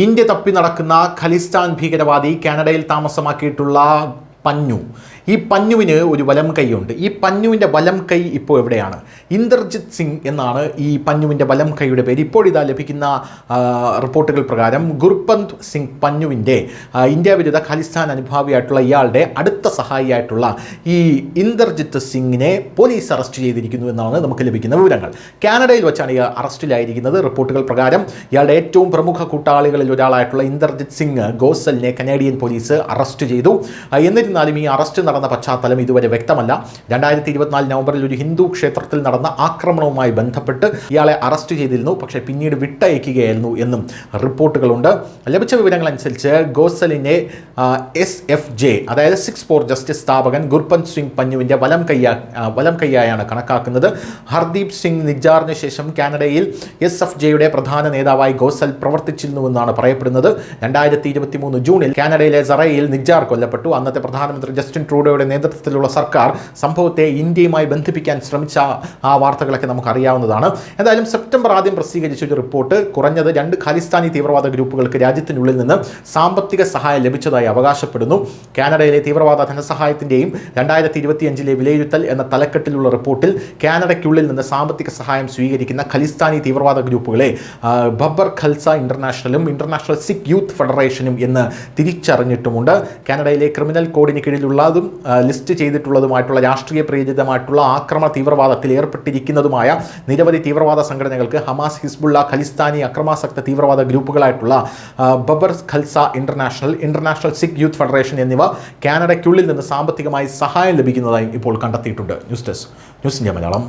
India തപ്പി നടക്കുന്ന ഖലിസ്ഥാൻ ഭീകരവാദി കാനഡയിൽ താമസമാക്കിയിട്ടുള്ള പഞ്ഞു. ഈ പഞ്ഞുവിന് ഒരു വലം കൈയുണ്ട്. ഈ പഞ്ഞുവിൻ്റെ വലം കൈ ഇപ്പോൾ എവിടെയാണ്? ഇന്ദർജിത് സിംഗ് എന്നാണ് ഈ പഞ്ഞുവിൻ്റെ വലം കൈയുടെ പേര്. ഇപ്പോൾ ഇതാ ലഭിക്കുന്ന റിപ്പോർട്ടുകൾ പ്രകാരം ഗുർപന്ത് സിംഗ് പഞ്ഞുവിൻ്റെ ഇന്ത്യ വിരുദ്ധ ഖലിസ്ഥാൻ അനുഭാവിയായിട്ടുള്ള ഇയാളുടെ അടുത്ത സഹായിയായിട്ടുള്ള ഈ ഇന്ദർജിത്ത് സിംഗിനെ പോലീസ് അറസ്റ്റ് ചെയ്തിരിക്കുന്നു എന്നാണ് നമുക്ക് ലഭിക്കുന്ന വിവരങ്ങൾ. കാനഡയിൽ വെച്ചാണ് ഇയാൾ അറസ്റ്റിലായിരിക്കുന്നത്. റിപ്പോർട്ടുകൾ പ്രകാരം ഇയാളുടെ ഏറ്റവും പ്രമുഖ കൂട്ടാളികളിൽ ഒരാളായിട്ടുള്ള ഇന്ദർജിത് സിംഗ് ഗോസലിനെ കനേഡിയൻ പോലീസ് അറസ്റ്റ് ചെയ്തു. എന്നിരുന്നാലും ഈ അറസ്റ്റ് നടന്ന പശ്ചാത്തലം ഇതുവരെ വ്യക്തമല്ല. 2024 നവംബറിൽ ഒരു ഹിന്ദു ക്ഷേത്രത്തിൽ നടന്ന ആക്രമണവുമായി ബന്ധപ്പെട്ട് ഇയാളെ അറസ്റ്റ് ചെയ്തിരുന്നു. പക്ഷേ പിന്നീട് വിട്ടയക്കുകയായിരുന്നു എന്നും റിപ്പോർട്ടുകളുണ്ട്. ലഭിച്ച വിവരങ്ങൾ അനുസരിച്ച് ഗോസലിനെ SFJ അതായത് 6 ഫോർ ജസ്റ്റിസ് സ്ഥാപകൻ ഗുർപന്ത് സിംഗ് പഞ്ഞുവിൻ്റെ വലം കൈയായാണ് കണക്കാക്കുന്നത്. ഹർദീപ് സിംഗ് നിജാറിന് ശേഷം കാനഡയിൽ SFJയുടെ പ്രധാന നേതാവായി ഗോസൽ പ്രവർത്തിച്ചിരുന്നുവെന്നാണ് പറയപ്പെടുന്നത്. 2023 ജൂണിൽ കാനഡയിലെ സറയിൽ നിജാർ കൊല്ലപ്പെട്ടു. അന്നത്തെ പ്രധാനമന്ത്രി ജസ്റ്റിൻ ട്രൂഡോയുടെ നേതൃത്വത്തിലുള്ള സർക്കാർ സംഭവത്തെ ഇന്ത്യയുമായി ബന്ധിപ്പിക്കാൻ ശ്രമിച്ച ആ വാർത്തകളൊക്കെ നമുക്കറിയാവുന്നതാണ്. എന്തായാലും സെപ്റ്റംബർ ആദ്യം പ്രസിദ്ധീകരിച്ച ഒരു റിപ്പോർട്ട് കുറഞ്ഞത് 2 ഖാലിസ്ഥാനി തീവ്രവാദ ഗ്രൂപ്പുകൾക്ക് രാജ്യത്തിനുള്ളിൽ നിന്ന് സാമ്പത്തിക സഹായം ലഭിച്ചതായി അവകാശപ്പെടുന്നു. കാനഡയിലെ തീവ്രവാദ ധനസഹായത്തിൻ്റെയും 2025 വിലയിരുത്തൽ എന്ന തലക്കെട്ടിലുള്ള റിപ്പോർട്ടിൽ കാനഡയ്ക്കുള്ളിൽ നിന്ന് സാമ്പത്തിക സഹായം സ്വീകരിക്കുന്ന ഖലിസ്ഥാനി തീവ്രവാദ ഗ്രൂപ്പുകളെ ബബ്ബർ ഖൽസ ഇന്റർനാഷണലും ഇന്റർനാഷണൽ സിഖ് യൂത്ത് ഫെഡറേഷനും എന്ന് തിരിച്ചറിഞ്ഞിട്ടുമുണ്ട്. കാനഡയിലെ ക്രിമിനൽ കോഡിന് കീഴിലുള്ളതും ലിസ്റ്റ് ചെയ്തിട്ടുള്ളതുമായിട്ടുള്ള രാഷ്ട്രീയ പ്രേരിതമായിട്ടുള്ള ആക്രമണ തീവ്രവാദത്തിൽ ഏർപ്പെട്ടിരിക്കുന്നതുമായ നിരവധി തീവ്രവാദ സംഘടനകൾക്ക് ഹമാസ്, ഹിസ്ബുള്ള, ഖലിസ്ഥാനി അക്രമാസക്ത തീവ്രവാദ ഗ്രൂപ്പുകളായിട്ടുള്ള Babbar Khalsa International Sikh Youth Federation എന്നിവ കാനഡയ്ക്കുള്ളിൽ നിന്ന് സാമ്പത്തികമായി സഹായം ലഭിക്കുന്നതായും ഇപ്പോൾ കണ്ടെത്തിയിട്ടുണ്ട്. News desk, news India Malayalam.